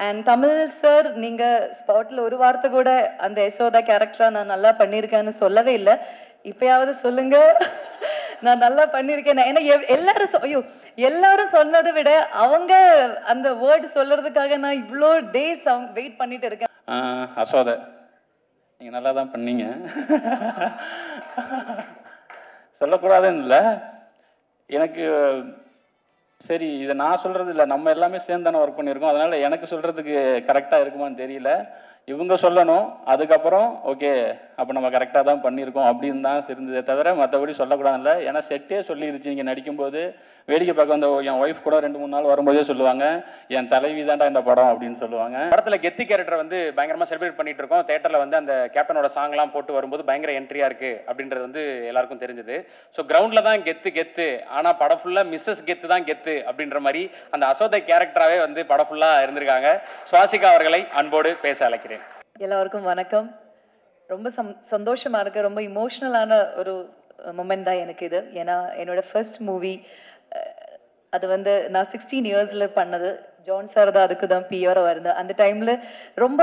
And Tamil sir நீங்கள் ஸ்பாட்டில் ஒரு வார்த்தை கூட அந்த யசோதா கேரக்டராக நான் நல்லா பண்ணியிருக்கேன்னு சொல்லவே இல்லை. இப்போயாவது சொல்லுங்க நான் நல்லா பண்ணியிருக்கேன். ஏன்னா எல்லாரும் சொன்னதை விட அவங்க அந்த வேர்டு சொல்கிறதுக்காக நான் இவ்வளோ டேஸ் அவங்க வெயிட் பண்ணிட்டு இருக்கேன். யசோதா நீங்கள் நல்லா தான் பண்ணீங்க. சொல்லக்கூடாதுன்னு இல்லை, எனக்கு சரி இதை நான் சொல்கிறது இல்லை, நம்ம எல்லாமே சேர்ந்து தானே ஒர்க் பண்ணியிருக்கோம். அதனால் எனக்கு சொல்கிறதுக்கு கரெக்டாக இருக்குமான்னு தெரியல. இவங்க சொல்லணும், அதுக்கப்புறம் ஓகே அப்போ நம்ம கரெக்டாக தான் பண்ணியிருக்கோம் அப்படின்னு தான் இருந்ததே தவிர மற்றபடி சொல்லக்கூடாதுல்ல. ஏன்னா செட்டே சொல்லிருச்சு, இங்கே நடிக்கும்போது வேடிக்கை பார்க்க வந்த என் ஒய்ஃப் கூட 2-3 நாள் வரும்போதே சொல்லுவாங்க, என் தலைவி தான்டா இந்த படம் அப்படின்னு சொல்லுவாங்க. படத்தில் கெத்து கேரக்டர் வந்து பயங்கரமாக செலிப்ரேட் பண்ணிட்டு இருக்கோம். தேட்டரில் வந்து அந்த கேப்டனோட சாங்லாம் போட்டு வரும்போது பயங்கர என்ட்ரியாக இருக்குது அப்படின்றது வந்து எல்லாருக்கும் தெரிஞ்சது. ஸோ கிரவுண்டில் தான் கெத்து, ஆனால் படம் ஃபுல்லாக மிஸ்ஸஸ் கெத்து தான் கெத்து அப்படின்ற மாதிரி அந்த யசோதை கேரக்டராகவே வந்து படம் ஃபுல்லாக இருந்திருக்காங்க. சுவாசிகா அவர்களை அன்போடு பேச அழைக்கிறேன். எல்லாருக்கும் வணக்கம். ரொம்ப சந்தோஷமாக இருக்குது. ரொம்ப இமோஷ்னலான ஒரு மொமெண்ட் தான் எனக்கு இது. ஏன்னா என்னோட ஃபர்ஸ்ட் மூவி அது வந்து நான் 16 இயர்ஸில் பண்ணது. ஜான் சார் தான் அதுக்கு தான் பிஆராக இருந்தேன். அந்த டைமில் ரொம்ப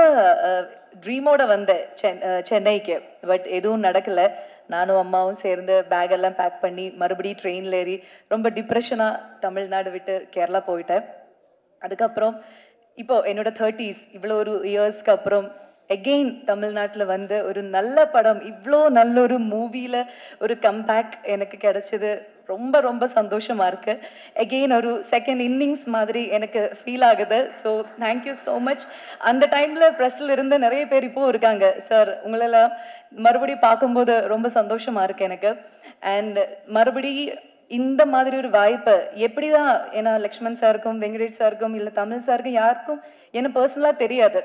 ட்ரீமோட வந்தேன் சென்னைக்கு. பட் எதுவும் நடக்கலை. நானும் அம்மாவும் சேர்ந்து பேக்கெல்லாம் பேக் பண்ணி மறுபடியும் ட்ரெயினில் ஏறி ரொம்ப டிப்ரெஷனாக தமிழ்நாடு விட்டு கேரளா போயிட்டேன். அதுக்கப்புறம் இப்போது என்னோட 30s இவ்வளோ ஒரு இயர்ஸ்க்கு அப்புறம் எகெயின் தமிழ்நாட்டில் வந்து ஒரு நல்ல படம், இவ்வளோ நல்ல ஒரு மூவியில் ஒரு கம்பேக் எனக்கு கிடைச்சது. ரொம்ப ரொம்ப சந்தோஷமாக இருக்குது. எகெயின் ஒரு செகண்ட் இன்னிங்ஸ் மாதிரி எனக்கு ஃபீல் ஆகுது. So thank you so much. அந்த டைமில் ப்ரெஸ்ஸில் இருந்து நிறைய பேர் இப்போது இருக்காங்க. சார் உங்களெல்லாம் மறுபடியும் பார்க்கும்போது ரொம்ப சந்தோஷமாக இருக்குது எனக்கு. அண்ட் மறுபடியும் இந்த மாதிரி ஒரு வாய்ப்பை எப்படி தான், ஏன்னா லக்ஷ்மண் சாருக்கும் வெங்கடேஷ் சாருக்கும் இல்லை தமிழ் சாருக்கும் யாருக்கும் என்ன பர்சனலாக தெரியாது.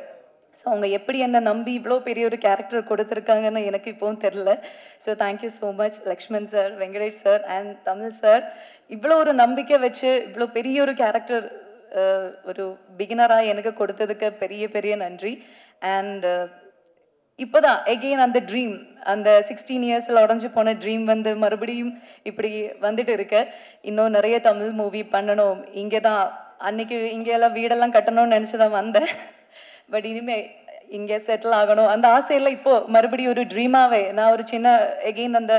ஸோ அவங்க எப்படி என்னை நம்பி இவ்வளோ பெரிய ஒரு கேரக்டர் கொடுத்துருக்காங்கன்னு எனக்கு இப்போவும் தெரில. So thank you so much Lakshman sir, Venkatesh sir and Tamil sir. இவ்வளோ ஒரு நம்பிக்கை வச்சு இவ்வளோ பெரிய ஒரு கேரக்டர் ஒரு பிகினராக எனக்கு கொடுத்ததுக்கு பெரிய பெரிய நன்றி. அண்ட் இப்போ தான் எகெயின் அந்த ட்ரீம், அந்த 16 இயர்ஸில் உடஞ்சி போன ட்ரீம் வந்து மறுபடியும் இப்படி வந்துட்டு இருக்கு. இன்னும் நிறைய தமிழ் மூவி பண்ணணும். இங்கே தான் அன்னைக்கு இங்கெல்லாம் வீடெல்லாம் கட்டணும்னு நினச்சி தான் வந்தேன். பட் இனிமேல் இங்கே செட்டில் ஆகணும் அந்த ஆசையெல்லாம் இப்போது மறுபடியும் ஒரு ட்ரீமாகவே நான் ஒரு சின்ன எகெயின் அந்த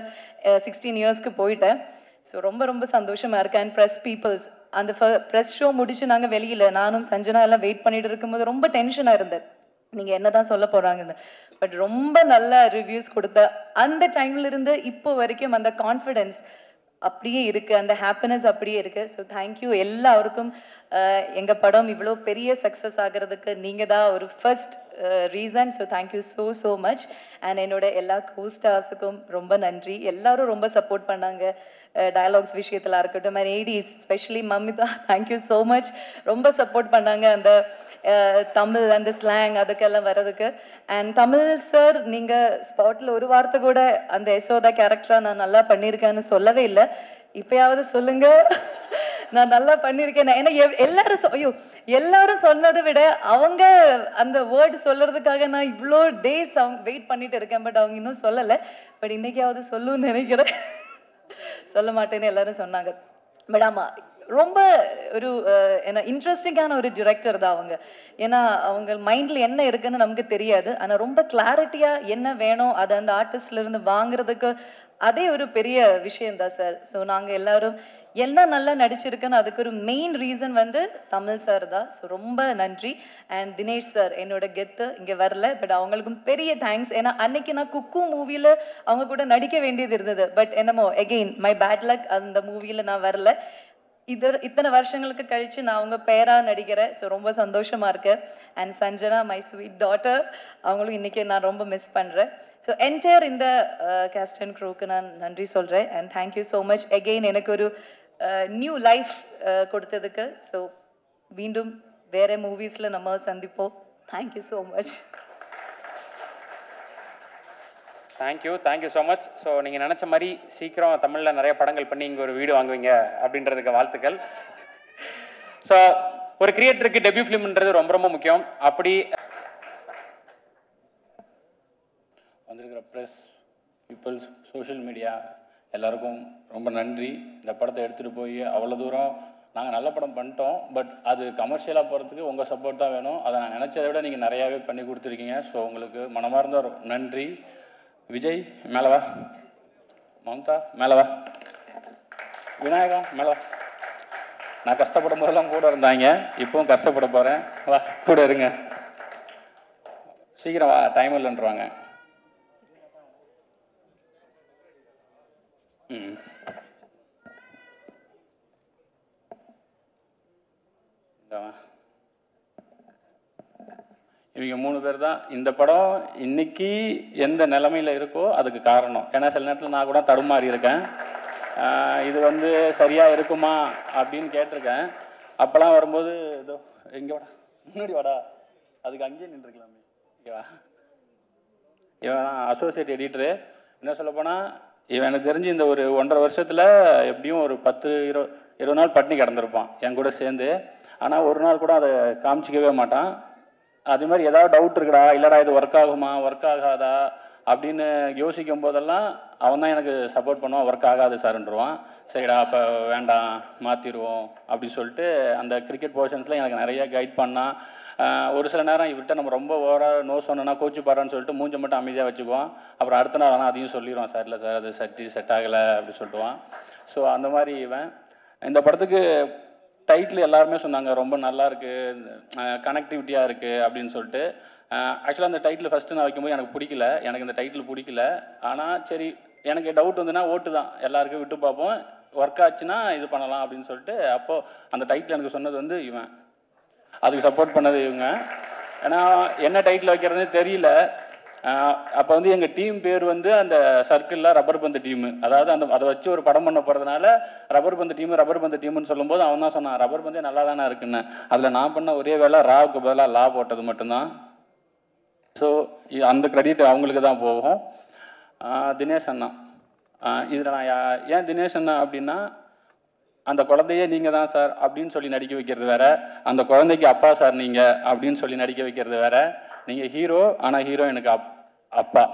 16 இயர்ஸ்க்கு போயிட்டேன். ஸோ ரொம்ப ரொம்ப சந்தோஷமாக இருக்கேன். அண்ட் ப்ரெஸ் பீப்புள்ஸ் அந்த ப்ரெஸ் ஷோ முடிச்சு நாங்கள் வெளியில் நானும் சஞ்சனா எல்லாம் வெயிட் பண்ணிட்டு இருக்கும்போது ரொம்ப டென்ஷனாக இருந்தேன், நீங்கள் என்ன தான் சொல்ல போகிறாங்கன்னு. பட் ரொம்ப நல்ல ரிவ்யூஸ் கொடுத்த அந்த டைம்லேருந்து இப்போ வரைக்கும் அந்த கான்ஃபிடென்ஸ் அப்படியே இருக்குது, அந்த ஹாப்பினஸ் அப்படியே இருக்குது. ஸோ தேங்க்யூ எல்லாருக்கும். எங்கள் படம் இவ்வளோ பெரிய சக்ஸஸ் ஆகிறதுக்கு நீங்கள் தான் ஒரு first reason. So thank you so much. And என்னோட எல்லா கோஸ்டார்ஸுக்கும் ரொம்ப நன்றி. எல்லோரும் ரொம்ப சப்போர்ட் பண்ணாங்க டயலாக்ஸ் விஷயத்தில் இருக்கட்டும். And ADs especially Mamitha thank you so much. ரொம்ப சப்போர்ட் பண்ணாங்க அந்த தமிழ் அந்த ஸ்லாங் அதுக்கெல்லாம் வர்றதுக்கு. அண்ட் தமிழ் சார் நீங்கள் ஸ்பாட்டில் ஒரு வார்த்தை கூட அந்த யசோதா கேரக்டராக நான் நல்லா பண்ணியிருக்கேன்னு சொல்லவே இல்லை. இப்போயாவது சொல்லுங்க நான் நல்லா பண்ணியிருக்கேன். ஏன்னா எல்லாரும் சொன்னதை விட அவங்க அந்த வேர்டு சொல்கிறதுக்காக நான் இவ்வளோ டேஸ் அவங்க வெயிட் பண்ணிட்டு இருக்கேன். பட் அவங்க இன்னும் சொல்லலை. பட் இன்றைக்காவது சொல்லுன்னு நினைக்கிறேன். சொல்ல மாட்டேன்னு எல்லாரும் சொன்னாங்க. பட் ஆமாம், ரொம்ப ஒரு என்ன இன்ட்ரெஸ்டிங்கான ஒரு டிரெக்டர் தான் அவங்க. ஏன்னா அவங்க மைண்டில் என்ன இருக்குன்னு நமக்கு தெரியாது. ஆனால் ரொம்ப கிளாரிட்டியாக என்ன வேணும் அதை அந்த ஆர்டிஸ்ட்லேருந்து வாங்குறதுக்கு அதே ஒரு பெரிய விஷயந்தான் சார். ஸோ நாங்கள் எல்லோரும் என்ன நல்லா நடிச்சிருக்குன்னு அதுக்கு ஒரு மெயின் ரீசன் வந்து தமிழ் சார் தான். ஸோ ரொம்ப நன்றி. அண்ட் தினேஷ் சார் என்னோட கெத்து இங்கே வரல. பட் அவங்களுக்கும் பெரிய தேங்க்ஸ். ஏன்னா அன்னைக்கு நான் குக்கு மூவியில் அவங்க கூட நடிக்க வேண்டியது இருந்தது. பட் என்னமோ எகெயின் மை பேட் லக், அந்த மூவியில் நான் வரல. இத்தனை வருஷங்களுக்கு கழித்து நான் அவங்க பேராக நடிக்கிறேன். ஸோ ரொம்ப சந்தோஷமாக இருக்கு. And Sanjana my sweet daughter, அவங்களும் இன்றைக்கி நான் ரொம்ப மிஸ் பண்ணுறேன். ஸோ என்டையர் இந்த கேஸ்ட் அண்ட் க்ரூக்கு நான் நன்றி சொல்கிறேன். And thank you so much again எனக்கு ஒரு நியூ லைஃப் கொடுத்ததுக்கு. ஸோ மீண்டும் வேறு மூவிஸில் நம்ம சந்திப்போம். Thank you so much. Thank you so much. So நீங்கள் நினச்ச மாதிரி சீக்கிரம் தமிழில் நிறைய படங்கள் பண்ணி இங்கே ஒரு வீடு வாங்குவீங்க அப்படின்றதுக்கு வாழ்த்துக்கள். ஸோ ஒரு கிரியேட்டருக்கு டெபியூ ஃபிலிம்ன்றது ரொம்ப ரொம்ப முக்கியம். அப்படி வந்திருக்கிற ப்ரெஸ் பீப்புள்ஸ் சோஷியல் மீடியா எல்லாருக்கும் ரொம்ப நன்றி. இந்த படத்தை எடுத்துகிட்டு போய் அவ்வளோ தூரம் நாங்கள் நல்ல படம் பண்ணிட்டோம், பட் அது கமர்ஷியலாக போகிறதுக்கு உங்கள் சப்போர்ட் தான் வேணும். அதை நான் நினச்சதை விட நீங்கள் நிறையாவே பண்ணி கொடுத்துருக்கீங்க. ஸோ உங்களுக்கு மனமார்ந்த நன்றி. விஜய் மேலவா, மம்தா மேலவா, விநாயகா மேலவா. நான் கஷ்டப்படும் போதெல்லாம் கூட இருந்தாங்க, இப்போவும் கஷ்டப்பட போகிறேன். வா கூட இருங்க, சீக்கிரம் வா, டைம் இல்லைன்றாங்க. இவங்க 3 பேர் தான் இந்த படம் இன்னைக்கு எந்த நிலைமையில் இருக்கோ அதுக்கு காரணம். ஏன்னா சில நேரத்தில் நான் கூட தடுமாறி இருக்கேன், இது வந்து சரியாக இருக்குமா அப்படின்னு கேட்டிருக்கேன். அப்போல்லாம் வரும்போது இதோ இங்கே வாடா, முன்னாடி வாடா, அதுக்கு அங்கேயே நின்றுருக்கலாமே. இங்கே வா. இவன் அசோசியேட் எடிட்டரு. என்ன சொல்லப்போனால் இவன் எனக்கு தெரிஞ்சு இந்த ஒரு 1.5 வருஷத்தில் எப்படியும் ஒரு 10-20 நாள் பட்டினி கிடந்திருப்பான் என் கூட சேர்ந்து. ஆனால் ஒரு நாள் கூட அதை காமிச்சிக்கவே மாட்டான். அது மாதிரி ஏதாவது டவுட் இருக்குடா, இல்லைடா இது ஒர்க் ஆகுமா ஒர்க் ஆகாதா அப்படின்னு யோசிக்கும் போதெல்லாம் அவன் தான் எனக்கு சப்போர்ட் பண்ணுவான். ஒர்க் ஆகாது சார்ன்றுவான். சரிடா அப்போ வேண்டாம் மாற்றிடுவோம் அப்படின்னு சொல்லிட்டு அந்த கிரிக்கெட் போர்ஷன்ஸில் எனக்கு நிறைய கைட் பண்ணான். ஒரு சில நேரம் இவர்கிட்ட நம்ம ரொம்ப ஓவராக நோ சொன்னோன்னா கோச்சு பாடுறான்னு சொல்லிட்டு மூஞ்சை மட்டும் அமைதியாக வச்சுக்குவான். அப்புறம் அடுத்த நாள் ஆனால் அதையும் சொல்லிடுவான், சார் இல்லை சார் அது செட் ஆகலை அப்படி சொல்லிட்டுவான். ஸோ அந்த மாதிரி இவன். இந்த படத்துக்கு டைட்டில் எல்லாருமே சொன்னாங்க ரொம்ப நல்லா இருக்குது, கனெக்டிவிட்டியாக இருக்குது அப்படின்னு சொல்லிட்டு. ஆக்சுவலாக அந்த டைட்டில் ஃபஸ்ட்டு நான் வைக்கும்போது எனக்கு பிடிக்கல, எனக்கு இந்த டைட்டில் பிடிக்கல. ஆனால் சரி எனக்கு டவுட் வந்துன்னா ஓட்டு தான், எல்லாருக்கும் விட்டு பார்ப்போம், ஒர்க் ஆச்சுன்னா இது பண்ணலாம் அப்படின்னு சொல்லிட்டு அப்போது அந்த டைட்டில் எனக்கு சொன்னது வந்து இவன், அதுக்கு சப்போர்ட் பண்ணது இவங்க. ஏன்னா என்ன டைட்டில் வைக்கிறதுனே தெரியல. அப்போ வந்து எங்கள் டீம் பேர் வந்து அந்த சர்க்கிளில் ரப்பர் பந்து டீமு, அதாவது அதை வச்சு ஒரு படம் பண்ண போகிறதுனால ரப்பர் பந்து டீமுன்னு சொல்லும்போது அவன் தான் சொன்னான் ரப்பர் பந்தே நல்லா தானே இருக்குன்னு. அதில் நான் பண்ண ஒரே வேலை ராவுக்கு பதிலாக லா போட்டது மட்டும்தான். ஸோ அந்த கிரெடிட் அவங்களுக்கு தான் போகும். தினேஷ் அண்ணா, இதில் நான் ஏன் தினேஷ் அண்ணா அப்படின்னா, அந்த குழந்தையே நீங்கள் தான் சார் அப்படின்னு சொல்லி நடிக்க வைக்கிறது வேற, அந்த குழந்தைக்கு அப்பா சார் நீங்கள் அப்படின்னு சொல்லி நடிக்க வைக்கிறது வேற. நீங்கள் ஹீரோ ஆனால் ஹீரோ எனக்கு அப்பா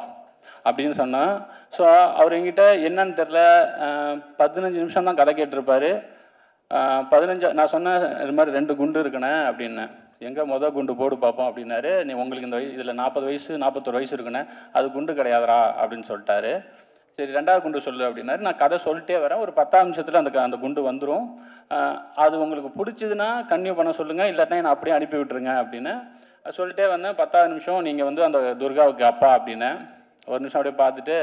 அப்படின்னு சொன்னால். ஸோ அவர் எங்கிட்ட என்னன்னு தெரில 15 நிமிஷம் தான் கதை கேட்டிருப்பார். 15 நான் சொன்னேன் இது மாதிரி 2 குண்டு இருக்குண்ணே அப்படின்னேன். எங்கே குண்டு போடு பார்ப்போம் அப்படின்னாரு. நீ உங்களுக்கு இந்த இதில் 40 வயசு 41 வயசு இருக்குண்ணே, அது குண்டு கிடையாதுரா அப்படின்னு சொல்லிட்டாரு. சரி 2வது குண்டு சொல்லு அப்படின்னாரு. நான் கதை சொல்லிட்டே வரேன், ஒரு 10 நிமிஷத்தில் அந்த குண்டு வந்துடும். அது உங்களுக்கு பிடிச்சதுன்னா கன்னியூ பண்ண சொல்லுங்கள், இல்லாட்டினா நான் அப்படியே அனுப்பி விட்டுருங்க அப்படின்னு சொல்லிட்டே வந்தேன். 10வது நிமிஷம் நீங்கள் வந்து அந்த துர்காவுக்கு அப்பா அப்படின்னு ஒரு நிமிஷம் அப்படியே பார்த்துட்டு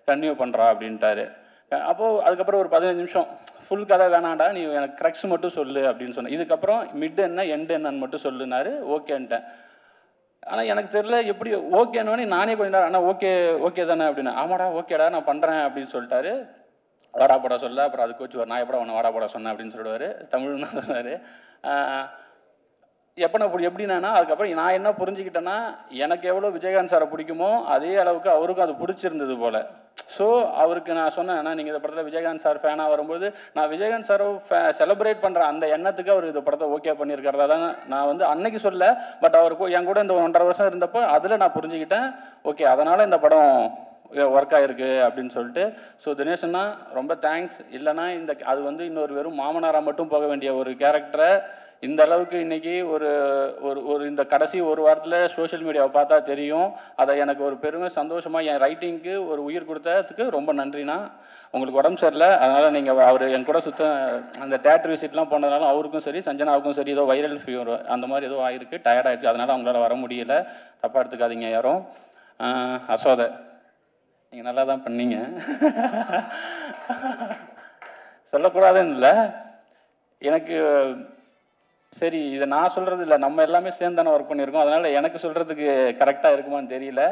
கன்னியூ பண்ணுறா அப்படின்ட்டாரு. அப்போது அதுக்கப்புறம் ஒரு 15 நிமிஷம் ஃபுல் கதை வேணாண்டா, நீ எனக்கு க்ரக்ஸ் மட்டும் சொல்லு அப்படின்னு சொன்னேன். இதுக்கப்புறம் மிட் என்ன எண்டு என்னன்னு மட்டும் சொல்லுனாரு. ஓகேன்ட்டேன். ஆனால் எனக்கு தெரியல எப்படி ஓகேன்னு நானே கொஞ்ச நேரம் ஆனால் ஓகே தானே அப்படின்னு. ஆமாடா ஓகேடா நான் பண்ணுறேன் அப்படின்னு சொல்லிட்டாரு. வாடா போடா சொல்ல. அப்புறம் அதுக்கு வச்சு நான் எப்படா ஒன்று வாடா போடா சொன்னேன் அப்படின்னு சொல்லுவார். தமிழ்னு தான் சொன்னார். எப்படின்னா அதுக்கப்புறம் நான் என்ன புரிஞ்சுக்கிட்டேன்னா, எனக்கு எவ்வளோ விஜயகாந்த் சாரை பிடிக்குமோ அதே அளவுக்கு அவருக்கும் அது பிடிச்சிருந்தது போல். ஸோ அவருக்கு நான் சொன்னேன், ஆனால் நீங்கள் இந்த படத்தில் விஜயகாந்த் சார் ஃபேனாக வரும்போது நான் விஜயகாந்த் சாரை செலிப்ரேட் பண்ணுறேன் அந்த எண்ணத்துக்கு அவர் இந்த படத்தை ஓகே பண்ணியிருக்கிறதா தான் நான் வந்து அன்னைக்கு சொல்ல. பட் அவருக்கு என் கூட இந்த 1.5 வருஷம் இருந்தப்போ அதில் நான் புரிஞ்சுக்கிட்டேன். ஓகே அதனால் இந்த படம் ஒர்க் ஆகிருக்கு அப்படின்னு சொல்லிட்டு. ஸோ தினேஷன்னா ரொம்ப தேங்க்ஸ். இல்லைனா அது வந்து இன்னொரு வெறும் மாமனாராக மட்டும் போக வேண்டிய ஒரு கேரக்டரை இந்த அளவுக்கு இன்றைக்கி ஒரு இந்த கடைசி ஒரு வாரத்தில் சோஷியல் மீடியாவை பார்த்தா தெரியும். அதை எனக்கு ஒரு பெருமை சந்தோஷமாக என் ரைட்டிங்க்கு ஒரு உயிர் கொடுத்ததுக்கு ரொம்ப நன்றிண்ணா. உங்களுக்கு உடம்பு சரியில்லை, அதனால் நீங்கள் அவர் என் கூட அந்த தேட்டர் விசிட்லாம் போனதுனால அவருக்கும் சரி சஞ்சனாவுக்கும் சரி ஏதோ வைரல் ஃபீவர் அந்த மாதிரி ஏதோ ஆகிருக்கு, டயர்டாகிடுச்சு, அதனால் அவங்களால வர முடியல, தப்பாக எடுத்துக்காதீங்க யாரும். அசோதை நீங்கள் நல்லா தான் பண்ணீங்க, சொல்லக்கூடாதுன்னு இல்லை. எனக்கு சரி இதை நான் சொல்கிறது இல்லை, நம்ம எல்லாமே சேர்ந்து தானே ஒர்க் பண்ணியிருக்கோம், அதனால் எனக்கு சொல்கிறதுக்கு கரெக்டாக இருக்குமான்னு தெரியல.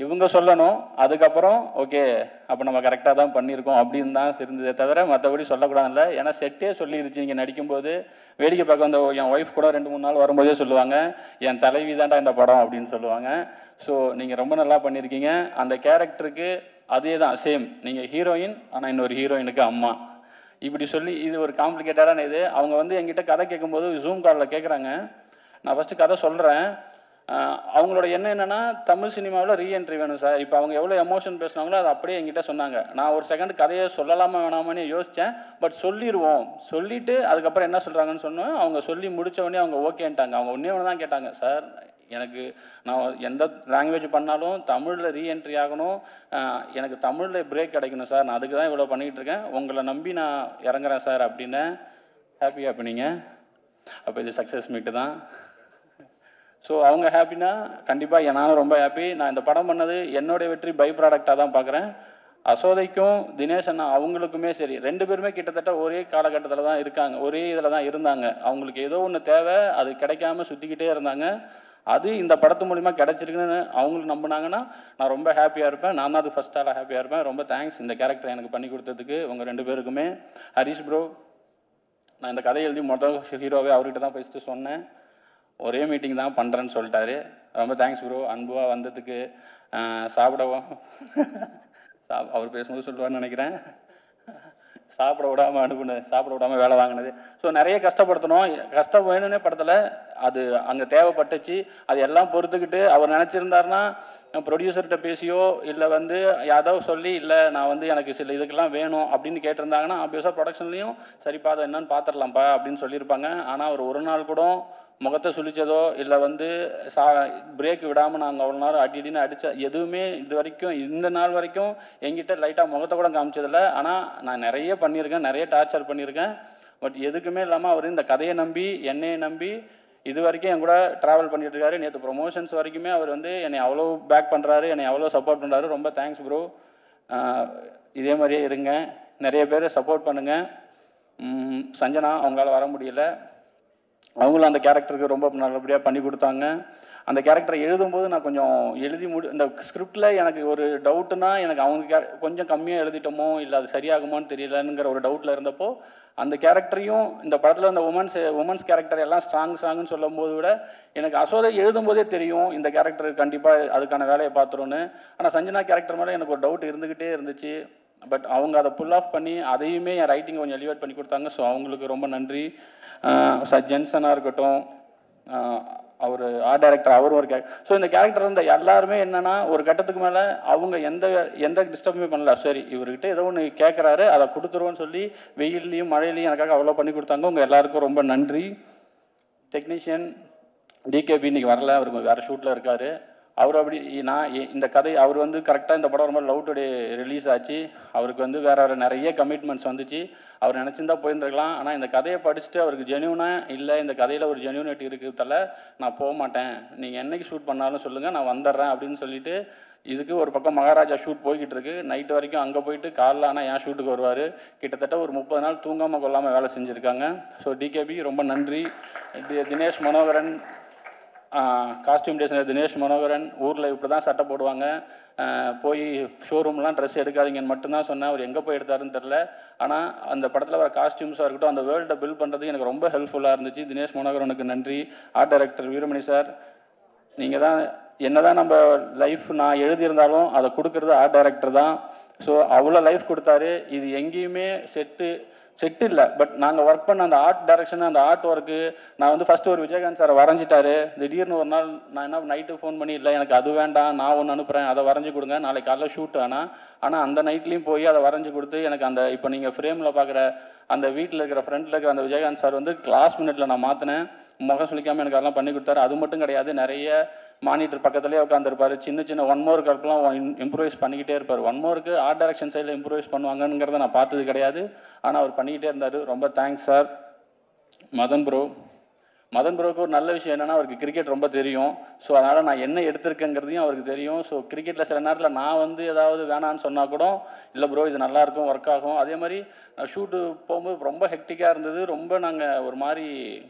இவங்க சொல்லணும், அதுக்கப்புறம் ஓகே அப்போ நம்ம கரெக்டாக தான் பண்ணியிருக்கோம் அப்படின்னு தான் இருந்ததே தவிர மற்றபடி சொல்லக்கூடாதுல்ல. ஏன்னா செட்டே சொல்லிருச்சு, இங்கே நடிக்கும்போது வேடிக்கை பார்க்க வந்த என் ஒய்ஃப் கூட 2-3 நாள் வரும்போதே சொல்லுவாங்க, என் தலைவி தான்டா இந்த படம் அப்படின்னு சொல்லுவாங்க. ஸோ நீங்கள் ரொம்ப நல்லா பண்ணியிருக்கீங்க. அந்த கேரக்டருக்கு அதே தான் சேம், நீங்கள் ஹீரோயின் ஆனால் இன்னொரு ஹீரோயினுக்கு அம்மா இப்படி சொல்லி இது ஒரு காம்ப்ளிகேட்டடான இது. அவங்க வந்து என்கிட்ட கதை கேட்கும்போது ஜூம் காலில் கேட்குறாங்க. நான் ஃபஸ்ட்டு கதை சொல்கிறேன், அவங்களோட எண்ணம் என்னென்னா தமிழ் சினிமாவில் ரீஎன்ட்ரி வேணும் சார். இப்போ அவங்க எவ்வளோ எமோஷன் பேசுனாங்களோ அதை அப்படியே என்கிட்ட சொன்னாங்க. நான் ஒரு செகண்ட் கதையை சொல்லலாமா வேணாமான்னு யோசித்தேன். பட் சொல்லிடுவோம், சொல்லிவிட்டு அதுக்கப்புறம் என்ன சொல்கிறாங்கன்னு சொன்னோம். அவங்க சொல்லி முடித்த உடனே அவங்க ஓகேன்ட்டாங்க. அவங்க ஒன்றே ஒன்று தான் கேட்டாங்க, சார் எனக்கு நான் எந்த லாங்குவேஜ் பண்ணாலும் தமிழில் ரீஎன்ட்ரி ஆகணும், எனக்கு தமிழில் பிரேக் கிடைக்கணும் சார், நான் அதுக்கு தான் இவ்வளோ பண்ணிகிட்டு இருக்கேன், உங்களை நம்பி நான் இறங்குறேன் சார் அப்படின்னு. ஹாப்பியாக பண்ணீங்க. அப்போ இது சக்ஸஸ் மீட்டு தான். ஸோ அவங்க ஹாப்பினா கண்டிப்பாக நானும் ரொம்ப ஹாப்பி. நான் இந்த படம் பண்ணது என்னுடைய வெற்றி பை ப்ராடக்டாக தான் பார்க்குறேன். அசோதைக்கும் தினேஷ் அண்ணா அவங்களுக்குமே சரி, 2 பேருமே கிட்டத்தட்ட ஒரே காலகட்டத்தில் தான் இருக்காங்க, ஒரே இதில் தான் இருந்தாங்க. அவங்களுக்கு ஏதோ ஒன்று தேவை, அது கிடைக்காம சுற்றிக்கிட்டே இருந்தாங்க. அது இந்த படத்து மூலிமா கிடச்சிருக்குன்னு அவங்களுக்கு நம்பினாங்கன்னா நான் ரொம்ப ஹாப்பியாக இருப்பேன். நான் தான் அது ஃபஸ்ட் ஆளாக ஹாப்பியாக இருப்பேன். ரொம்ப தேங்க்ஸ் இந்த கேரக்டர் எனக்கு பண்ணி கொடுத்ததுக்கு உங்கள் 2 பேருக்குமே. ஹரிஷ் ப்ரோ, நான் இந்த கதை எழுதி மொதல் ஹீரோவே அவர்கிட்ட தான் ஃபஸ்ட்டு சொன்னேன். ஒரே மீட்டிங் தான் பண்ணுறேன்னு சொல்லிட்டாரு. ரொம்ப தேங்க்ஸ் ப்ரோ, அன்புவாக வந்ததுக்கு. சாப்பிடவும் அவர் பேசும்போது சொல்லுவார்னு நினைக்கிறேன். சாப்பிட விடாமல் அனுப்புனது, சாப்பிட விடாமல் வேலை வாங்கினது. ஸோ நிறைய கஷ்டப்படுத்தணும், கஷ்டம் வேணும்னே படத்தில் அது அங்கே தேவைப்பட்டுச்சு. அது எல்லாம் பொறுத்துக்கிட்டு அவர் நினச்சிருந்தாருன்னா ப்ரொடியூசர்கிட்ட பேசியோ இல்லை யாதோ சொல்லி இல்லை நான் எனக்கு சில இதுக்கெல்லாம் வேணும் அப்படின்னு கேட்டிருந்தாங்கன்னா ஆப்வியஸாக ப்ரொடக்ஷன்லேயும் சரிப்பா அதை என்னன்னு பார்த்துடலாம்ப்பா அப்படின்னு சொல்லியிருப்பாங்க. ஆனால் அவர் ஒரு நாள் கூட முகத்தை சுழிச்சதோ இல்லை பிரேக் விடாமல் நாங்கள் அவ்வளோ நேரம் அடின்னு அடித்த எதுவுமே இது வரைக்கும் இந்த நாள் வரைக்கும் எங்கிட்ட லைட்டாக முகத்தை கூட காமிச்சதில்லை. ஆனால் நான் நிறைய பண்ணியிருக்கேன், நிறைய டார்ச்சர் பண்ணியிருக்கேன். பட் எதுக்குமே இல்லாமல் அவர் இந்த கதையை நம்பி என்னையை நம்பி இது வரைக்கும் என் கூட ட்ராவல் பண்ணிட்டு இருக்காரு. நேற்று ப்ரொமோஷன்ஸ் வரைக்குமே அவர் என்னை அவ்வளோ பேக் பண்ணுறாரு, என்னை அவ்வளோ சப்போர்ட் பண்ணுறாரு. ரொம்ப தேங்க்ஸ் ப்ரோ. இதே மாதிரியே இருங்க, நிறைய பேர் சப்போர்ட் பண்ணுங்கள். சஞ்சனா அவங்களால வர முடியல, அவங்களும் அந்த கேரக்டருக்கு ரொம்ப நல்லபடியாக பண்ணி கொடுத்தாங்க. அந்த கேரக்டரை எழுதும்போது நான் கொஞ்சம் இந்த ஸ்கிரிப்டில் எனக்கு ஒரு டவுட்டுனா எனக்கு அவங்க கொஞ்சம் கம்மியாக எழுதிட்டோமோ இல்லை அது சரியாகுமோன்னு தெரியலங்கிற ஒரு டவுட்டில் இருந்தப்போ அந்த கேரக்டரையும் இந்த படத்தில் அந்த உமன்ஸ் கேரக்டர் எல்லாம் ஸ்ட்ராங்குன்னு சொல்லும் போது விட எனக்கு அசோதை எழுதும்போதே தெரியும் இந்த கேரக்டர் கண்டிப்பாக அதுக்கான வேலையை பார்த்துருன்னு. ஆனால் சஞ்சனா கேரக்டர் மேலே எனக்கு ஒரு டவுட் இருந்துக்கிட்டே இருந்துச்சு. பட் அவங்க அதை புல் ஆஃப் பண்ணி அதையுமே என் ரைட்டிங்கை கொஞ்சம் எலிவேட் பண்ணி கொடுத்தாங்க. ஸோ அவங்களுக்கு ரொம்ப நன்றி. ஜென்சனாக இருக்கட்டும், அவர் ஆர்ட் டைரக்டர், அவர் ஒரு ஸோ இந்த கேரக்டர் இருந்த எல்லாருமே என்னென்னா ஒரு கட்டத்துக்கு மேலே அவங்க எந்த டிஸ்டர்புமே பண்ணல. சரி இவர்கிட்ட ஏதோ ஒன்று கேட்குறாரு அதை கொடுத்துருவோன்னு சொல்லி வெயில்லையும் மழையிலையும் எனக்காக அவ்வளோ பண்ணி கொடுத்தாங்க. உங்கள் எல்லாருக்கும் ரொம்ப நன்றி. டெக்னீஷியன் டிகேபி இன்றைக்கி வரல, அவருக்கு வேறு ஷூட்டில் இருக்கார். அவர் அப்படி நான் இந்த கதை அவர் கரெக்டாக இந்த படம் ரொம்ப லவ் டுடே ரிலீஸ் ஆச்சு. அவருக்கு வேறு நிறைய கமிட்மெண்ட்ஸ் வந்துச்சு. அவர் நினச்சிருந்தா போயிருந்துருக்கலாம். ஆனால் இந்த கதையை படிச்சுட்டு அவருக்கு ஜென்யூனாக இல்லை இந்த கதையில் ஒரு ஜென்யூனிட்டி இருக்கிறதால நான் போக மாட்டேன், நீங்கள் என்றைக்கு ஷூட் பண்ணாலும் சொல்லுங்கள் நான் வந்துடுறேன் அப்படின்னு சொல்லிட்டு இதுக்கு ஒரு பக்கம் மகாராஜா ஷூட் போய்கிட்டு இருக்கு. நைட்டு வரைக்கும் அங்கே போயிட்டு காலைல ஆனால் என் ஷூட்டுக்கு வருவார். கிட்டத்தட்ட ஒரு 30 நாள் தூங்காமல் கொள்ளாமல் வேலை செஞ்சுருக்காங்க. ஸோ டிகேபி ரொம்ப நன்றி. தினேஷ் மனோகரன், காஸ்டியூம் டிசைனர் தினேஷ் மனோகரன், ஊரில் இப்படி தான் சட்டை போடுவாங்க, போய் ஷோரூம்லாம் ட்ரெஸ் எடுக்காதீங்கன்னு மட்டும்தான் சொன்னேன். அவர் எங்கே போய் எடுத்தாருன்னு தெரில. ஆனால் அந்த படத்தில் வர காஸ்டியூம்ஸாக இருக்கட்டும், அந்த வேர்ல்டை பில்ட் பண்ணுறதுக்கு எனக்கு ரொம்ப ஹெல்ப்ஃபுல்லாக இருந்துச்சு. தினேஷ் மனோகரனுக்கு நன்றி. ஆர்ட் டைரக்டர் வீரமணி சார், நீங்கள் தான் என்ன தான் நம்ம லைஃப் நான் எழுதியிருந்தாலும் அதை கொடுக்குறது ஆர்ட் டைரக்டர் தான். ஸோ அவ்வளோ லைஃப் கொடுத்தாரு. இது எங்கேயுமே செட்டு இல்லை. பட் நாங்கள் ஒர்க் பண்ண அந்த ஆர்ட் டைரக்ஷன், அந்த ஆர்ட் ஒர்க்கு நான் ஃபஸ்ட்டு ஒரு விஜயகாந்த் சாரை வரைஞ்சிட்டாரு. திடீர்னு ஒரு நாள் நான் நைட்டு ஃபோன் பண்ணி இல்லை எனக்கு அது வேண்டாம், நான் ஒன்று அனுப்புகிறேன், அதை வரைஞ்சி கொடுங்க, நாளைக்கு காலைல ஷூட். ஆனால் அந்த நைட்லேயும் போய் அதை வரைஞ்சி கொடுத்து எனக்கு அந்த இப்போ நீங்கள் ஃப்ரேமில் பார்க்குற அந்த வீட்டில் இருக்கிற ஃப்ரண்ட்டில் இருக்கிற அந்த விஜயகாந்த் சார் லாஸ்ட் மினிட்ல நான் மாற்றினேன். முகம் சொல்லிக்காமல் எனக்கு அதெல்லாம் பண்ணி கொடுத்தாரு. அது மட்டும் கிடையாது, நிறைய மானிட்டர் பக்கத்துலேயே உட்காந்துருப்பார். சின்ன ஒன் மோர் கல்ப்லாம் இம்ப்ரூவைஸ் பண்ணிக்கிட்டே இருப்பார். ஒன் மோருக்கு ஆர்ட் டைரக்ஷன் சைடில் இம்ப்ரூவைஸ் பண்ணுவாங்கங்கிறத நான் பார்த்தது கிடையாது. ஆனால் அவர் பண்ணிக்கிட்டே இருந்தார். ரொம்ப தேங்க்ஸ் சார். மதன் ப்ரோக்கு ஒரு நல்ல விஷயம் என்னென்னா அவருக்கு கிரிக்கெட் ரொம்ப தெரியும். ஸோ அதனால் நான் என்ன எடுத்திருக்கேங்கிறதையும் அவருக்கு தெரியும். ஸோ கிரிக்கெட்டில் சில நேரத்தில் நான் ஏதாவது வேணான்னு சொன்னால் கூட இல்லை ப்ரோ இது நல்லாயிருக்கும், ஒர்க் ஆகும். அதே மாதிரி ஷூட்டு போகும்போது ரொம்ப ஹெக்டிக்காக இருந்தது. ரொம்ப நாங்கள் ஒரு மாதிரி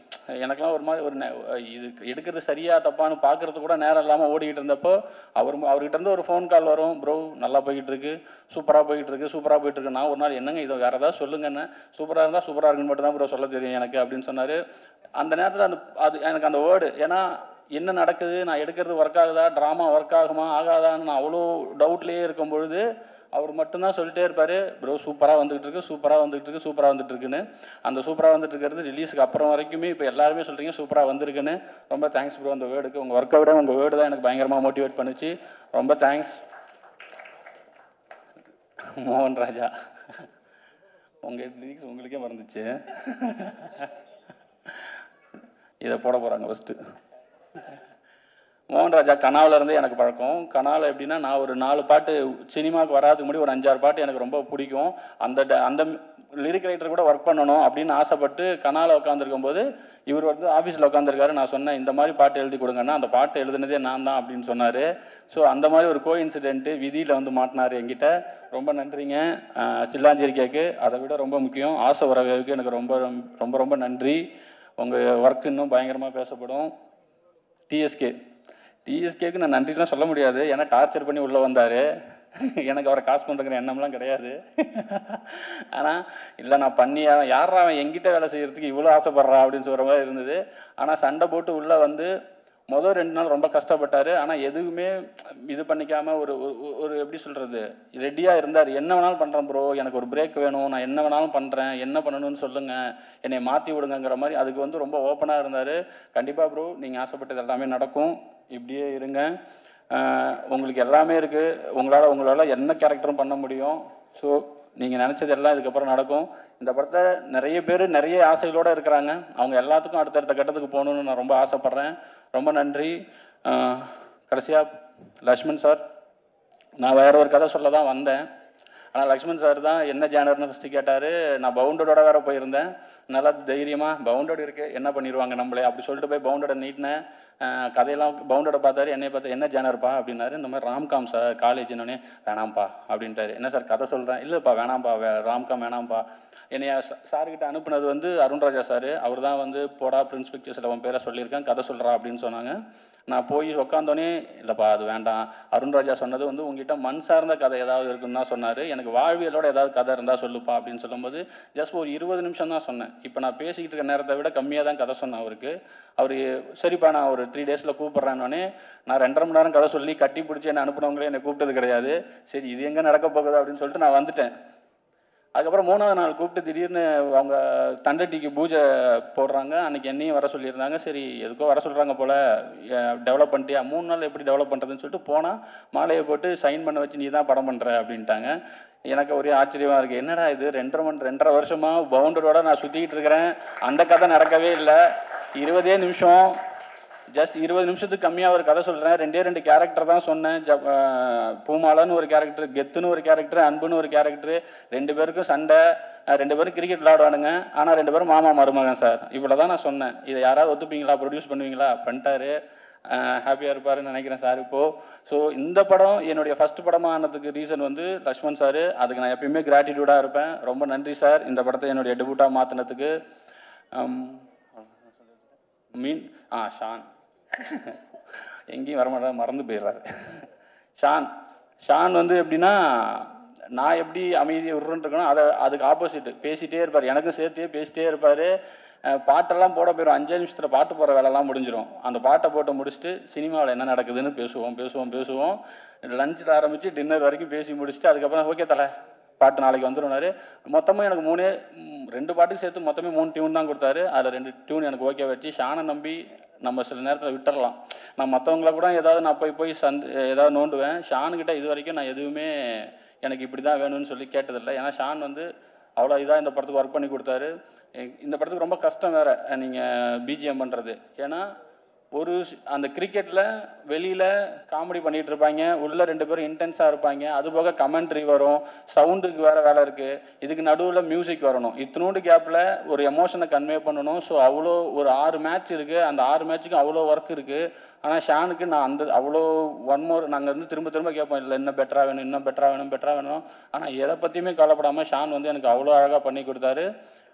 எனக்கெல்லாம் ஒரு மாதிரி இது எடுக்கிறது சரியாக தப்பான்னு பார்க்குறது கூட நேரம் இல்லாமல் ஓடிக்கிட்டு இருந்தப்போ அவர்கிட்ட இருந்து ஒரு ஃபோன் கால் வரும், ப்ரோ நல்லா போய்கிட்டு இருக்கு, சூப்பராக போயிட்டு இருக்கு. நான் ஒரு நாள் என்னங்க இதை வேறு ஏதாவது சொல்லுங்கன்னு, சூப்பராக இருந்தால் சூப்பராக இருக்குன்னு மட்டும் தான் ப்ரோ சொல்ல தெரியும் எனக்கு அப்படின்னு சொன்னார். அந்த நேரத்தில் அது எனக்கு அந்த வேர்டு, ஏன்னா என்ன நடக்குது, நான் எடுக்கிறது ஒர்க் ஆகுதா, ட்ராமா ஒர்க் ஆகுமா ஆகாதான்னு நான் அவ்வளோ டவுட்லேயே இருக்கும் பொழுது அவர் மட்டும்தான் சொல்லிட்டே இருப்பார், ப்ரோ சூப்பராக வந்துகிட்டு இருக்கு, சூப்பராக வந்துகிட்டு இருக்கு, சூப்பராக வந்துட்டு இருக்குன்னு. அந்த சூப்பராக வந்துட்டு இருக்கிறது ரிலீஸுக்கு அப்புறம் வரைக்குமே இப்போ எல்லாருமே சொல்கிறீங்க சூப்பராக வந்திருக்குன்னு. ரொம்ப தேங்க்ஸ் ப்ரோ அந்த வேர்டுக்கு. உங்கள் ஒர்க்கை விட உங்கள் வேர்டு தான் எனக்கு பயங்கரமாக மோட்டிவேட் பண்ணுச்சு. ரொம்ப தேங்க்ஸ். மோகன் ராஜா, உங்கள் லிரிக்ஸ் உங்களுக்கே மறந்துச்சு. இதை போட போகிறாங்க ஃபஸ்ட்டு. மோகன் ராஜா கனாவிலேருந்து எனக்கு பழக்கம். கனாவில் எப்படின்னா, நான் ஒரு 4 பாட்டு சினிமாவுக்கு வராதுக்கு முன்னாடி ஒரு 5-6 பாட்டு எனக்கு ரொம்ப பிடிக்கும். அந்த லிரிக் ரைட்டர் கூட ஒர்க் பண்ணணும் அப்படின்னு ஆசைப்பட்டு கனாவில் உட்காந்துருக்கும் போது இவர் வந்து ஆஃபீஸில் உட்காந்துருக்காரு. நான் சொன்னேன் இந்த மாதிரி பாட்டு எழுதி கொடுங்கன்னா, அந்த பாட்டு எழுதுனதே நான் தான் அப்படின்னு சொன்னார். ஸோ அந்த மாதிரி ஒரு இன்சிடென்ட்டு விதியில் வந்து மாட்டினார் என்கிட்ட. ரொம்ப நன்றிங்க. சில்லாஞ்சேரிக்காக்கு அதை விட ரொம்ப முக்கியம் ஆசை உறவுக்கு எனக்கு ரொம்ப ரொம்ப ரொம்ப நன்றி. உங்கள் ஒர்க் இன்னும் பயங்கரமாக பேசப்படும். டிஎஸ்கேக்கு நான் நன்றிலாம் சொல்ல முடியாது, ஏன்னா டார்ச்சர் பண்ணி உள்ளே வந்தார். எனக்கு அவரை காசு பண்ணுறங்கிற எண்ணம்லாம் கிடையாது. ஆனால் இல்லை நான் பண்ணியா யாரா அவன் எங்கிட்ட வேலை செய்கிறதுக்கு இவ்வளோ ஆசைப்பட்றா அப்படின்னு சொல்கிற மாதிரி இருந்தது. ஆனால் சண்டை போட்டு உள்ளே வந்து மொதல் 2 நாள் ரொம்ப கஷ்டப்பட்டார். ஆனால் எதுவுமே இது பண்ணிக்காமல் ஒரு எப்படி சொல்கிறது, ரெடியாக இருந்தார். என்ன வேணாலும் பண்ணுறேன் ப்ரோ, எனக்கு ஒரு பிரேக் வேணும், நான் என்ன வேணாலும் பண்ணுறேன், என்ன பண்ணணும்னு சொல்லுங்கள், என்னை மாற்றி விடுங்கிற மாதிரி அதுக்கு வந்து ரொம்ப ஓப்பனாக இருந்தார். கண்டிப்பாக ப்ரோ நீங்கள் ஆசைப்பட்டது எல்லாமே நடக்கும், இப்படியே இருங்க. உங்களுக்கு எல்லாமே இருக்குது, உங்களால் என்ன கேரக்டரும் பண்ண முடியும். ஸோ நீங்கள் நினச்சது எல்லாம் இதுக்கப்புறம் நடக்கும். இந்த படத்தை நிறைய பேர் நிறைய ஆசைகளோடு இருக்கிறாங்க. அவங்க எல்லாத்துக்கும் அடுத்தடுத்த கட்டத்துக்கு போகணுன்னு நான் ரொம்ப ஆசைப்பட்றேன். ரொம்ப நன்றி. கடைசியாக லக்ஷ்மண் சார், நான் வேற ஒரு கதை சொல்ல தான் வந்தேன். ஆனால் லக்ஷ்மண் சார் தான் என்ன ஜேனர்னு ஃபஸ்ட்டு கேட்டார். நான் பவுண்டடோட வேறு போயிருந்தேன். நல்லா தைரியமாக பவுண்டட் இருக்குது என்ன பண்ணிடுவாங்க நம்மளே அப்படி சொல்லிட்டு போய் பவுண்டடை நீட்டினேன். கதையெல்லாம் பவுண்டடை பார்த்தாரு, என்னை பார்த்து என்ன ஜேனர்ப்பா அப்படின்னாரு. இந்த மாதிரி ராம்காம் சார் காலேஜ்னோடனே வேணாம்ப்பா அப்படின்ட்டாரு. என்ன சார் கதை சொல்கிறேன், இல்லைப்பா வேணாம்ப்பா ராம்காம் வேணாம்ப்பா. என்னைய சார்கிட்ட அனுப்புனது வந்து அருண்ராஜா சார். அவர் தான் வந்து போடா பிரின்ஸ் பிக்சர்ஸில் அவன் பேரை சொல்லியிருக்கேன், கதை சொல்கிறா அப்படின்னு சொன்னாங்க. நான் போய் உட்காந்தோடனே இல்லைப்பா அது வேண்டாம், அருண்ராஜா சொன்னது வந்து உங்ககிட்ட மண் சார்ந்த கதை ஏதாவது இருக்குன்னு தான் சொன்னார். எனக்கு வாழ்வியலோட ஏதாவது கதை இருந்தால் சொல்லுப்பா அப்படின்னு சொல்லும்போது ஜஸ்ட் ஒரு 20 நிமிஷம் தான் சொன்னேன். இப்போ நான் பேசிக்கிட்டு இருக்க நேரத்தை விட கம்மியாக தான் கதை சொன்னேன் அவருக்கு. அவர் சரிப்பா நான் ஒரு 3 டேஸில் கூப்பிட்றேன்னொடனே நான் 2.5 மணி நேரம் கதை சொல்லி கட்டி பிடிச்சி என்னை அனுப்புனவங்களே என்னை கூப்பிட்டது கிடையாது. சரி இது எங்கே நடக்க போகுது அப்படின்னு சொல்லிட்டு நான் வந்துட்டேன். அதுக்கப்புறம் 3ஆவது நாள் கூப்பிட்டு திடீர்னு அவங்க தண்டட்டிக்கு பூஜை போடுறாங்க. அன்றைக்கி என்னையும் வர சொல்லியிருந்தாங்க. சரி எதுக்கோ வர சொல்கிறாங்க போல், டெவலப் பண்ணிட்டியா, 3 நாள் எப்படி டெவலப் பண்ணுறதுன்னு சொல்லிட்டு போனால் மாலையை போட்டு சைன் பண்ண வச்சு நீ தான் படம் பண்ணுற அப்படின்ட்டாங்க. எனக்கு ஒரே ஆச்சரியமாக இருக்குது, என்னடா இது 2.5 வருஷமாக பவுண்டரோட நான் சுற்றிக்கிட்டு இருக்கிறேன், அந்த கதை நடக்கவே இல்லை. 20 நிமிஷம் ஜஸ்ட் 20 நிமிஷத்துக்கு கம்மியாக ஒரு கதை சொல்கிறேன். 2 கேரக்டர் தான் சொன்னேன். பூமாலான்னு ஒரு கேரக்டர், கெத்துன்னு ஒரு கேரக்டர், அன்புன்னு ஒரு கேரக்டர். 2 பேருக்கும் சண்டை, 2 பேரும் கிரிக்கெட் விளையாடுவானுங்க. ஆனால் 2 பேரும் மாமா மருமகன் சார். இவ்வளோ தான் நான் சொன்னேன். இதை யாராவது ஒத்துப்பீங்களா, ப்ரொடியூஸ் பண்ணுவீங்களா? பண்ணிட்டாரு. ஹாப்பியாக இருப்பாருன்னு நினைக்கிறேன் சார் இப்போது. ஸோ இந்த படம் என்னுடைய ஃபஸ்ட் படமாக ஆனதுக்கு ரீசன் வந்து லக்ஷ்மண் சார். அதுக்கு நான் எப்பயுமே கிராட்டிடியூடாக இருப்பேன். ரொம்ப நன்றி சார் இந்த படத்தை என்னுடைய டெபியூட்டாக மாற்றினதுக்கு. ஷான் எங்கேயும் வரமாட்டா, மறந்து போயிடுறாரு. ஷான் வந்து எப்படின்னா, நான் எப்படி அமைதியை விட்றேன்னு அதுக்கு ஆப்போசிட் பேசிகிட்டே இருப்பார். எனக்கும் சேர்த்தே பேசிகிட்டே இருப்பார். பாட்டெல்லாம் போட போயிடும். 5 நிமிஷத்தில் பாட்டு போகிற வேலைலாம் முடிஞ்சிடும். அந்த பாட்டை போட்டு முடிச்சுட்டு சினிமாவில் என்ன நடக்குதுன்னு பேசுவோம். லஞ்சில் ஆரம்பித்து டின்னர் வரைக்கும் பேசி முடிச்சுட்டு அதுக்கப்புறம் ஓகே தலை பாட்டு நாளைக்கு வந்துடுனாரு. மொத்தமாக எனக்கு 2 பாட்டுக்கு சேர்த்து மொத்தமே 3 டியூன் தான் கொடுத்தாரு. அதில் 2 டியூன் எனக்கு ஓகே வச்சு ஷானை நம்பி நம்ம சில நேரத்தில் விட்டுறலாம். நான் மற்றவங்கள கூட ஏதாவது நான் போய் ஏதாவது நோண்டுவேன். ஷானுக்கிட்ட இது வரைக்கும் நான் எதுவுமே எனக்கு இப்படி தான் வேணும்னு சொல்லி கேட்டதில்லை. ஏன்னா ஷான் வந்து அவ்வளோ இதாக இந்த படத்துக்கு ஒர்க் பண்ணி கொடுத்தாரு. இந்த படத்துக்கு ரொம்ப கஷ்டம் வேறு நீங்கள் பிஜிஎம் பண்ணுறது. ஏன்னா அந்த கிரிக்கெட்டில் வெளியில் காமெடி பண்ணிகிட்டு இருப்பாங்க, உள்ளே 2 பேரும் இன்டென்ஸாக இருப்பாங்க. அதுபோக கமெண்ட்ரி வரும், சவுண்டுக்கு வேறு வேலை இருக்குது, இதுக்கு நடுவில் மியூசிக் வரணும். இத்தினோண்டு கேப்பில் ஒரு எமோஷனை கன்வே பண்ணணும். ஸோ அவ்வளோ ஒரு 6 மேட்ச் இருக்குது. அந்த 6 மேட்ச்சுக்கும் அவ்வளோ ஒர்க் இருக்குது. ஆனால் ஷானுக்கு நான் அவ்வளோ நாங்கள் வந்து திரும்ப கேட்போம், இல்லை இன்னும் பெட்டராக வேணும். ஆனால் எதை பற்றியுமே கவலைப்படாமல் ஷான் வந்து எனக்கு அவ்வளோ அழகாக பண்ணி கொடுத்தாரு.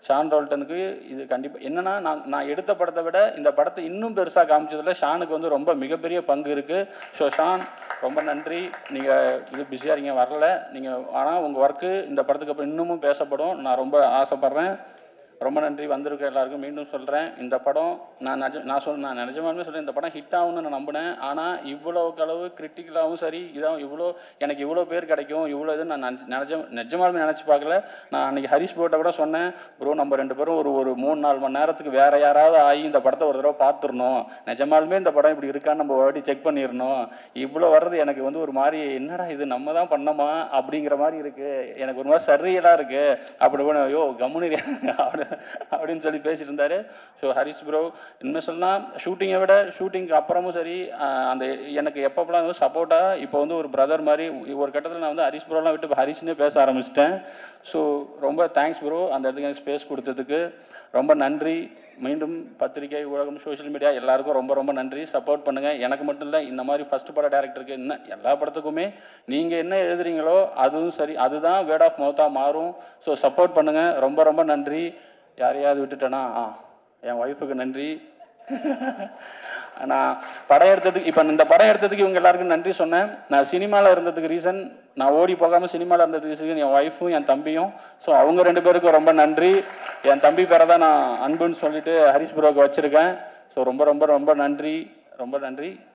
ஷான் ரோல்டனுக்கு இது கண்டிப்பாக என்னென்னா, நான் எடுத்த படத்தை விட இந்த படத்தை இன்னும் பெருசாக காமிச்சதில் ஷானுக்கு வந்து ரொம்ப மிகப்பெரிய பங்கு இருக்குது. ஸோ ஷான் ரொம்ப நன்றி. நீங்கள் இது பிஸியாக இருக்கீங்க வரல நீங்கள், ஆனால் உங்கள் ஒர்க்கு இந்த படத்துக்கு அப்புறம் இன்னமும் பேசப்படும். நான் ரொம்ப ஆசைப்பட்றேன். ரொம்ப நன்றி வந்திருக்க எல்லாருக்கும். மீண்டும் சொல்கிறேன், இந்த படம் நான் நிஜமாலுமே சொல்கிறேன், இந்த படம் ஹிட் ஆகும்னு நான் நம்பினேன். ஆனால் இவ்வளோக்கு அளவு கிரிட்டிக்கலாகவும் சரி இதாகவும் எனக்கு இவ்வளோ பேர் கிடைக்கும், இவ்வளோ இது நான் நிஜமாலுமே நினச்சி பார்க்கல. நான் அன்றைக்கி ஹரிஷ் ப்ரோட்ட கூட சொன்னேன், ப்ரோ நம்ம 2 பேரும் ஒரு 3-4 மணி நேரத்துக்கு வேறு யாராவது ஆகி இந்த படத்தை ஒரு தடவை பார்த்துடணும், நிஜமாலுமே இந்த படம் இப்படி இருக்கான்னு நம்ம வாட்டி செக் பண்ணிடணும். இவ்வளோ வர்றது எனக்கு வந்து ஒரு மாதிரி என்னடா இது நம்ம தான் பண்ணோமா அப்படிங்கிற மாதிரி இருக்குது, எனக்கு ஒரு மாதிரி சரியலாக இருக்குது. அப்படி ஐயோ கம்முனு அப்படின்னு சொல்லி பேசிட்டு இருந்தாரு. ஸோ ஹரிஷ் ப்ரோ இன்னும் சொன்னால் ஷூட்டிங்கை விட ஷூட்டிங்க்கு அப்புறமும் சரி அந்த எனக்கு எப்பப்பெல்லாம் வந்து சப்போர்ட்டாக இப்போ வந்து ஒரு பிரதர் மாதிரி ஒரு கட்டத்தில் நான் வந்து ஹரிஷ் ப்ரோலாம் விட்டு இப்போ ஹரிஷ்னே பேச ஆரம்பிச்சிட்டேன். ஸோ ரொம்ப தேங்க்ஸ் ப்ரோ, அந்த இடத்துக்கு எனக்கு ஸ்பேஸ் கொடுத்ததுக்கு ரொம்ப நன்றி. மீண்டும் பத்திரிகை, ஊடகம், சோஷியல் மீடியா எல்லாருக்கும் ரொம்ப ரொம்ப நன்றி. சப்போர்ட் பண்ணுங்கள். எனக்கு மட்டும் இல்லை, இந்த மாதிரி ஃபஸ்ட்டு பட டேரக்டருக்கு இன்னும் எல்லா படத்துக்குமே நீங்கள் என்ன எழுதுறீங்களோ அதுவும் சரி, அதுதான் வேர்ட் ஆஃப் மவுத்தாக மாறும். ஸோ சப்போர்ட் பண்ணுங்கள். ரொம்ப ரொம்ப நன்றி. யாரையாவது விட்டுட்டேன்னா என் ஒய்ஃபுக்கு நன்றி. நான் படம் எடுத்ததுக்கு இப்போ இந்த படம் எடுத்ததுக்கு இவங்க எல்லாருக்கும் நன்றி சொன்னேன். நான் சினிமாவில் இருந்ததுக்கு ரீசன், நான் ஓடி போகாமல் சினிமாவில் இருந்ததுக்கு ரீசன் என் ஒய்ஃபும் என் தம்பியும். ஸோ அவங்க 2 பேருக்கும் ரொம்ப நன்றி. என் தம்பி பேரை தான் நான் அன்புன்னு சொல்லிட்டு ஹரிஷ் ப்ரோக்கு வச்சுருக்கேன். ஸோ ரொம்ப ரொம்ப ரொம்ப நன்றி, ரொம்ப நன்றி.